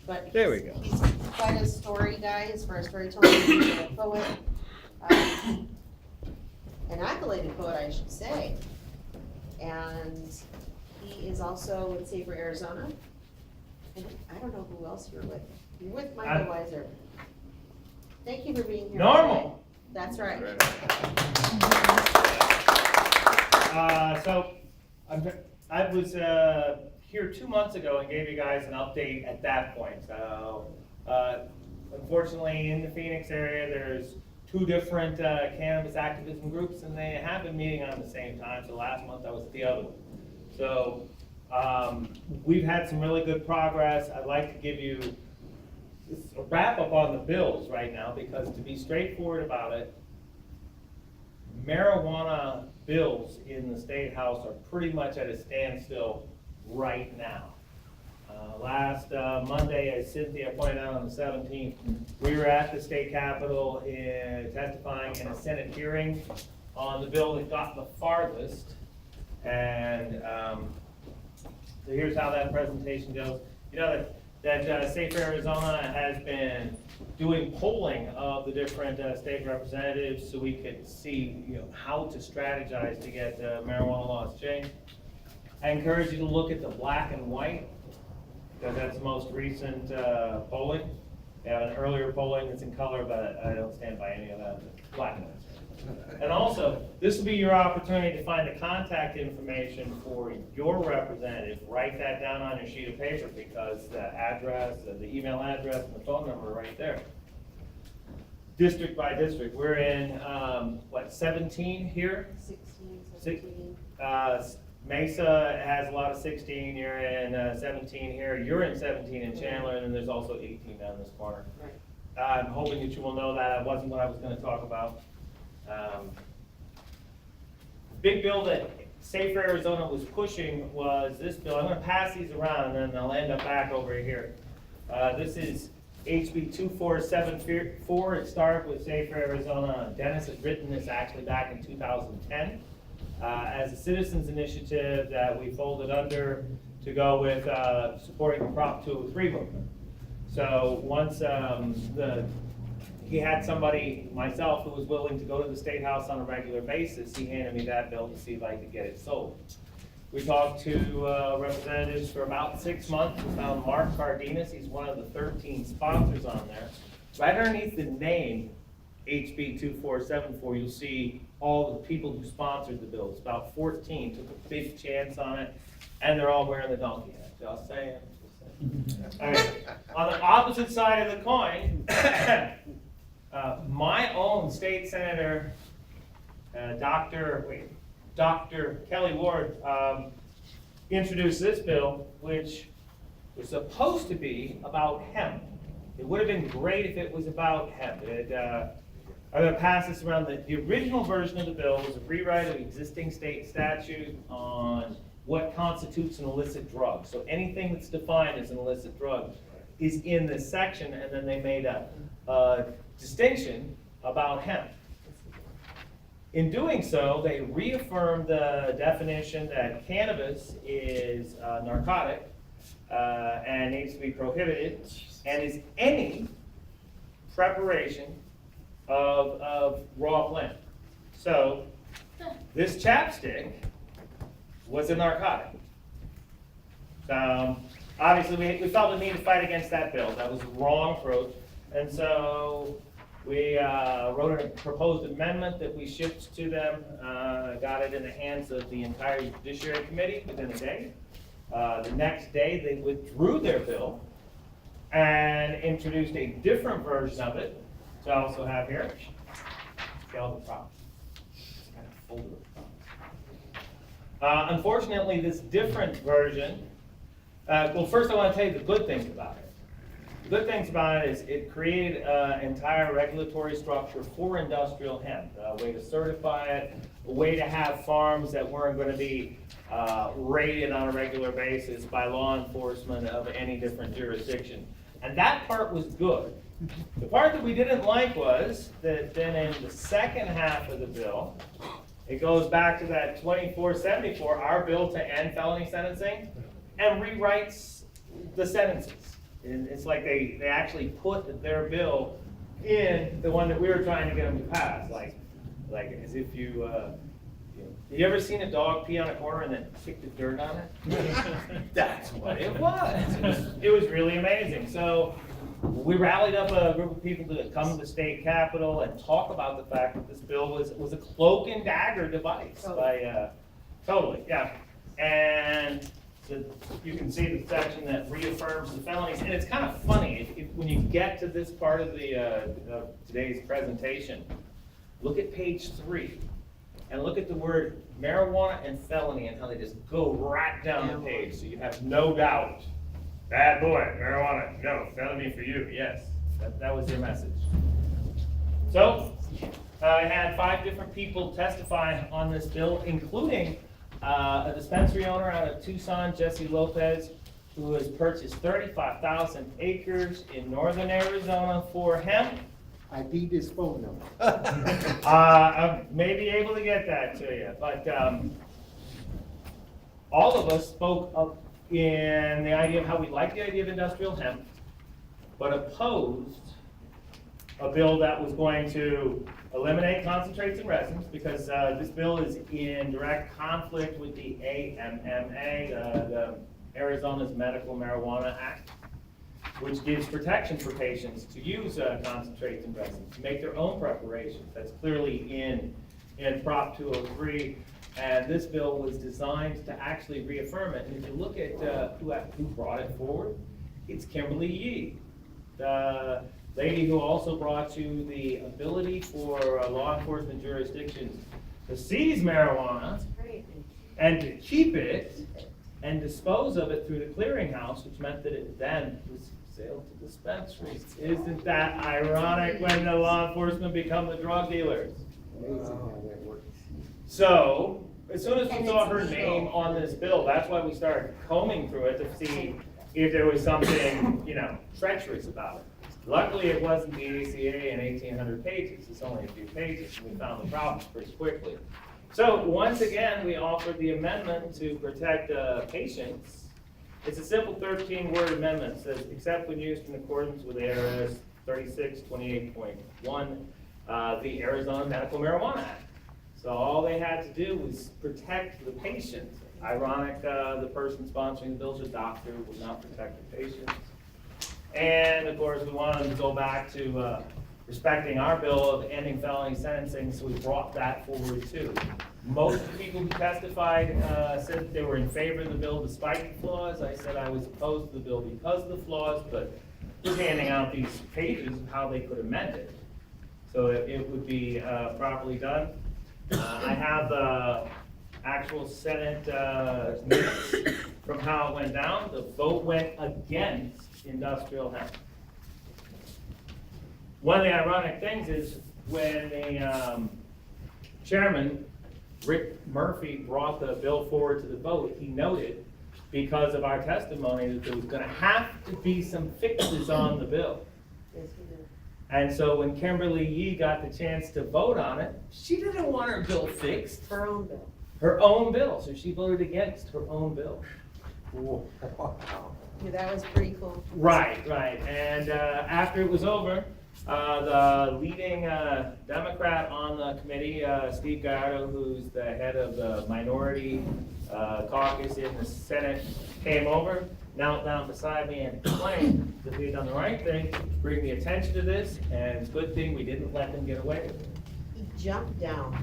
but There we go. he's quite a story guy as far as storytelling. He's a poet, an accoladed poet, I should say. And he is also with Safer Arizona. And I don't know who else you're with. You're with Michael Weisser. Thank you for being here. NORML. Today. That's right. So I was here 2 months ago and gave you guys an update at that point. So unfortunately, in the Phoenix area, there's 2 different cannabis activism groups, and they have been meeting on the same time. So last month I was at the other one. So we've had some really good progress. I'd like to give you a wrap up on the bills right now, because to be straightforward about it, marijuana bills in the State House are pretty much at a standstill right now. Last Monday, as Cynthia pointed out on the 17th, we were at the state capitol testifying in a Senate hearing on the bill that got the farthest. And so here's how that presentation goes. You know that Safer Arizona has been doing polling of the different state representatives so we could see, how to strategize to get marijuana laws changed. I encourage you to look at the black and white, because that's the most recent polling. We have an earlier polling that's in color, but I don't stand by any of that. Black and white. And also, this will be your opportunity to find the contact information for your representative. Write that down on your sheet of paper, because the address, the email address, and the phone number are right there. District by district. We're in, 17 here? 16, 17. Mesa has a lot of 16. You're in 17 here. You're in 17 in Chandler, and then there's also 18 down this corner. Right. I'm hoping that you will know that. That wasn't what I was going to talk about. Big bill that Safer Arizona was pushing was this bill. I'm going to pass these around, and then I'll end up back over here. This is SB 1122. It started with Safer Arizona. Dennis had written this actually back in 2010 as a citizens initiative that we folded under to go with supporting the Prop 203 movement. So once he had somebody, myself, who was willing to go to the State House on a regular basis, he handed me that bill to see if I could get it sold. We talked to representatives for about 6 months. We found Mark Cardenas. He's one of the 13 sponsors on there. Right underneath the name HB 2474, you'll see all the people who sponsored the bill. It's about 14, took a big chance on it, and they're all wearing the donkey hat. Just saying. All right. On the opposite side of the coin, my own state senator, Dr. Kelly Ward, introduced this bill, which was supposed to be about hemp. It would have been great if it was about hemp. I'm going to pass this around. The original version of the bill was a rewrite of existing state statute on what constitutes an illicit drug. So anything that's defined as an illicit drug is in this section, and then they made a distinction about hemp. In doing so, they reaffirmed the definition that cannabis is narcotic and needs to be prohibited, and is any preparation of raw plant. So this chapstick was a narcotic. Obviously, we felt the need to fight against that bill. That was the wrong approach. And so we wrote a proposed amendment that we shipped to them, got it in the hands of the entire Judiciary Committee within a day. The next day, they withdrew their bill and introduced a different version of it, which I also have here. See all the props. Kind of folder of props. Unfortunately, this different version, well, first I want to tell you the good things about it. The good things about it is it created an entire regulatory structure for industrial hemp, a way to certify it, a way to have farms that weren't going to be raided on a regular basis by law enforcement of any different jurisdiction. And that part was good. The part that we didn't like was that then in the second half of the bill, it goes back to that 2474, our bill to end felony sentencing, and rewrites the sentences. And it's like they actually put their bill in the one that we were trying to get them to pass, like as if you you ever seen a dog pee on a corner and then kick the dirt on it? That's what it was. It was really amazing. So we rallied up a group of people to come to the state capitol and talk about the fact that this bill was a cloak and dagger device. Totally, yeah. And so you can see the section that reaffirms the felonies, and it's kind of funny when you get to this part of the today's presentation. Look at page 3, and look at the word marijuana and felony and how they just go right down the page, so you have no doubt. Bad boy, marijuana, no, felony for you, yes. That was their message. So, I had 5 different people testify on this bill, including a dispensary owner out of Tucson, Jesse Lopez, who has purchased 35,000 acres in northern Arizona for hemp. I need his phone number. I may be able to get that to you, but all of us spoke up in the idea of how we like the idea of industrial hemp, but opposed a bill that was going to eliminate concentrates and resins, because this bill is in direct conflict with the AMMA, the Arizona's Medical Marijuana Act, which gives protection for patients to use concentrates and resins, to make their own preparations. That's clearly in Prop 203, and this bill was designed to actually reaffirm it. And if you look at who brought it forward, it's Kimberly Yee, the lady who also brought you the ability for law enforcement jurisdictions to seize marijuana and to keep it and dispose of it through the clearinghouse, which meant that it then was sailed to dispensaries. Isn't that ironic when the law enforcement become the drug dealers? Amazing how that works. So, as soon as we saw her name on this bill, that's why we started combing through it to see if there was something, treacherous about it. Luckily, it wasn't the ACA in 1,800 pages. It's only a few pages, and we found the problems pretty quickly. So, once again, we offered the amendment to protect patients. It's a simple 13-word amendment. It says, except when used in accordance with ARS 3628.1, the Arizona Medical Marijuana Act. So all they had to do was protect the patient. Ironic, the person sponsoring the bill is a doctor, would not protect the patient. And of course, we wanted to go back to respecting our bill of ending felony sentencing, so we brought that forward too. Most of the people who testified said that they were in favor of the bill despite the flaws. I said I was opposed to the bill because of the flaws, but we're handing out these pages of how they could amend it, so it would be properly done. I have the actual Senate minutes from how it went down. The vote went against industrial hemp. One of the ironic things is when the chairman, Rick Murphy, brought the bill forward to the vote, he noted, because of our testimony, that there was going to have to be some fixes on the bill. Yes, we did. And so when Kimberly Yee got the chance to vote on it, she didn't want her bill fixed. Her own bill. Her own bill, so she voted against her own bill. Wow. Yeah, that was pretty cool. Right. And after it was over, the leading Democrat on the committee, Steve Gallardo, who's the head of the minority caucus in the Senate, came over, knelt down beside me and explained that we had done the right thing to bring the attention to this, and it's a good thing we didn't let them get away with it. He jumped down.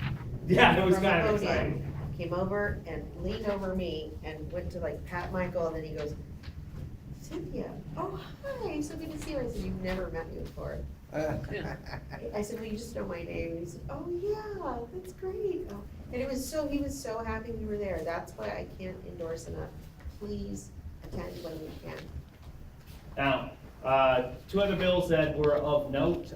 Yeah, it was from the kind of podium, exciting. Came over and leaned over me and went to like pat Michael, and then he goes, Cynthia, oh, hi, so good to see you. I said, you've never met me before. I said, well, you just know my name. He said, oh yeah, that's great. Oh. And he was so happy we were there. That's why I can't endorse enough. Please attend when you can. Now, 2 other bills that were of note,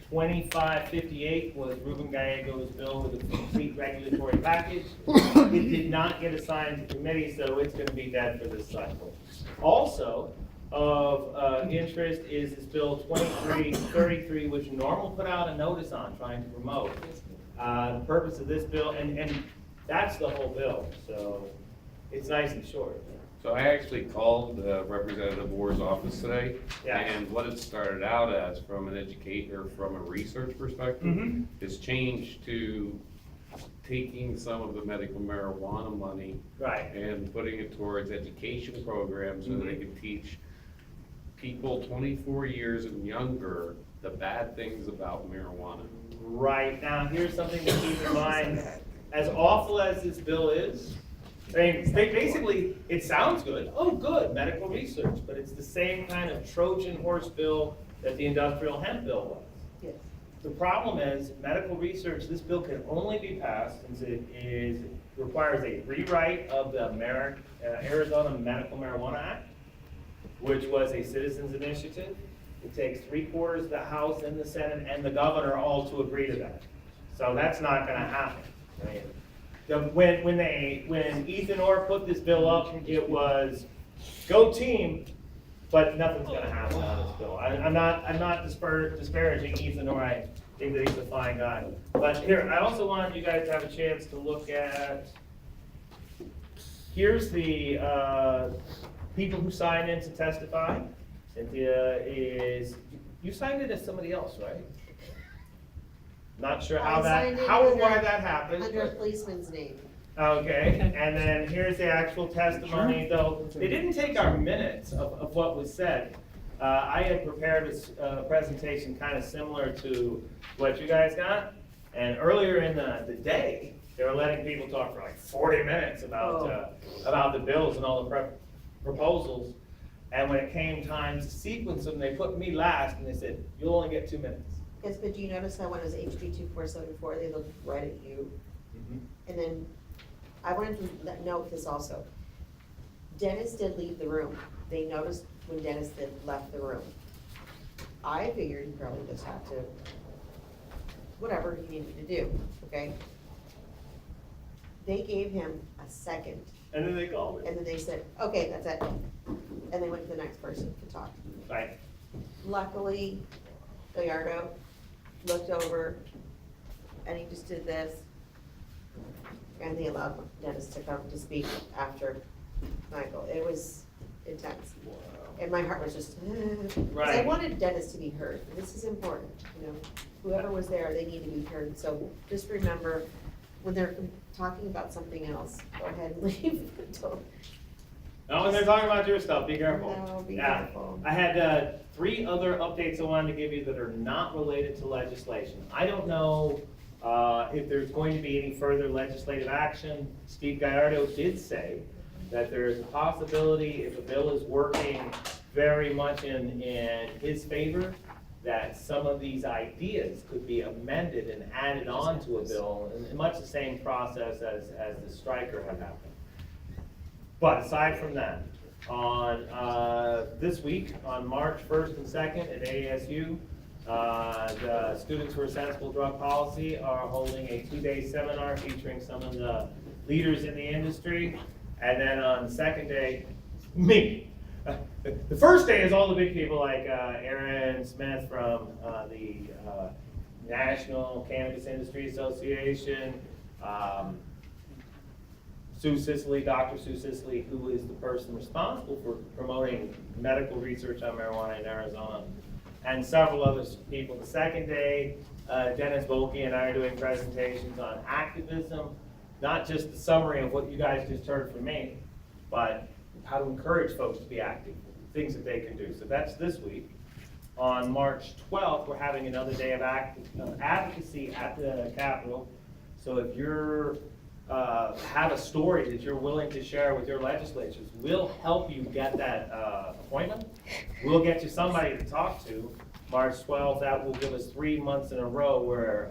2558 was Ruben Gallego's bill with a complete regulatory package. It did not get assigned to committee, so it's going to be dead for this cycle. Also of interest is this bill 2333, which NORML put out a notice on trying to promote. The purpose of this bill, and that's the whole bill, so it's nice and short. So I actually called Representative Orr's office today. Yeah. And what it started out as from an educator, from a research perspective, Mhm. is changed to taking some of the medical marijuana money Right. and putting it towards education programs so that they can teach people 24 years and younger the bad things about marijuana. Right, now, here's something to keep in mind. As awful as this bill is, I mean, basically, it sounds good. Oh, good, medical research, but it's the same kind of Trojan horse bill that the industrial hemp bill was. Yes. The problem is, medical research, this bill can only be passed since requires a rewrite of the Arizona Medical Marijuana Act, which was a citizens initiative. It takes 3/4 of the House and the Senate and the governor all to agree to that. So that's not gonna happen. I mean, when Ethan Orr put this bill up, it was go team, but nothing's gonna happen on this bill. I'm not disparaging Ethan Orr, I think that he's a fine guy. But here, I also wanted you guys to have a chance to look at, here's the, people who signed in to testify. Cynthia you signed it as somebody else, right? Not sure how I signed that, it how or under- why that happened. Under a policeman's name. Okay, and then here's the actual testimony, though, they didn't take our minutes of what was said. I had prepared a presentation kind of similar to what you guys got, and earlier in the day, they were letting people talk for like 40 minutes about the bills and all the proposals, and when it came time to sequence them, they put me last, and they said, you'll only get 2 minutes. Yes, but do you notice that when it was HB 2474, they looked right at you? And then, I wanted to note this also. Dennis did leave the room. They noticed when Dennis did left the room. I figured he probably just had to, whatever he needed to do, okay? They gave him a second, And then they called me. and then they said, okay, that's it. And they went to the next person to talk. Right. Luckily, Gallardo looked over, and he just did this. And they allowed Dennis to come to speak after Michael. It was intense. And my heart was just, 'cause I Right. wanted Dennis to be heard. This is important, you know. Whoever was there, they need to be heard. So just remember, when they're talking about something else, go ahead and leave. Don't, No, when they're talking about your stuff, be careful. No, be Yeah. careful. I had 3 other updates I wanted to give you that are not related to legislation. I don't know if there's going to be any further legislative action. Steve Gallardo did say that there is a possibility, if a bill is working very much in his favor, that some of these ideas could be amended and added on to a bill, in much the same process as the striker had happened. But aside from that, on this week, on March 1st and 2nd at ASU, the Students for a Sensible Drug Policy are holding a 2-day seminar featuring some of the leaders in the industry. And then on the second day, me. The first day is all the big people like Aaron Smith from the National Cannabis Industry Association, Sue Sisley, Dr. Sue Sisley, who is the person responsible for promoting medical research on marijuana in Arizona, and several other people. The second day, Dennis Volke and I are doing presentations on activism, not just the summary of what you guys just heard from me, but how to encourage folks to be active, things that they can do. So that's this week. On March 12th, we're having another day of advocacy at the Capitol. So if you're have a story that you're willing to share with your legislatures, we'll help you get that appointment. We'll get you somebody to talk to. March 12th, that will give us 3 months in a row where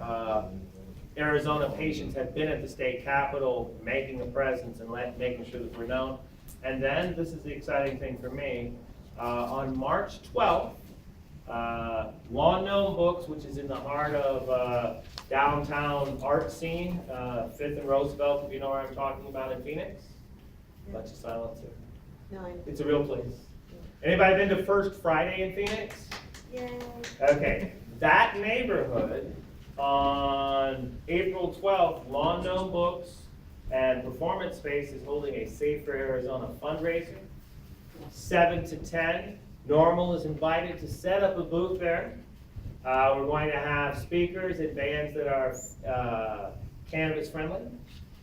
Arizona patients have been at the state capitol making a presence and making sure that we're known. And then, this is the exciting thing for me, on March 12th, Lawn Gnome Books, which is in the heart of downtown art scene, 5th and Roosevelt, if you know where I'm talking about in Phoenix. Bunch of silence there. No, It's a real place. Anybody been to First Friday in Phoenix? yay. Okay, that neighborhood on April 12th, Lawn Gnome Books And Performance Space is holding a Safer Arizona fundraiser, 7 to 10. NORML is invited to set up a booth there. We're going to have speakers and bands that are cannabis friendly.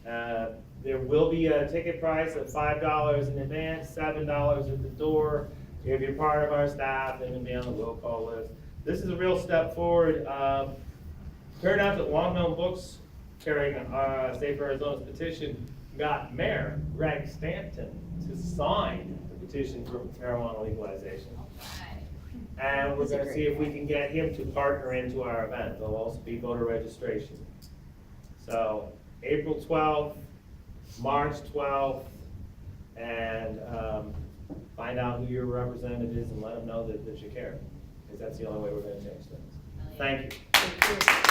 There will be a ticket price of $5 in advance, $7 at the door. If you're part of our staff, then you'll be on the will call list. This is a real step forward. Turnout at Long Known Books, carrying Safe Arizona's petition, got Mayor Greg Stanton to sign the petition for marijuana legalization. And we're gonna see if we can get him to partner into our event. There'll also be voter registration. So April 12th, March 12th, and find out who your representative is and let them know that you care, because that's the only way we're gonna change things. Thank you. Thank you.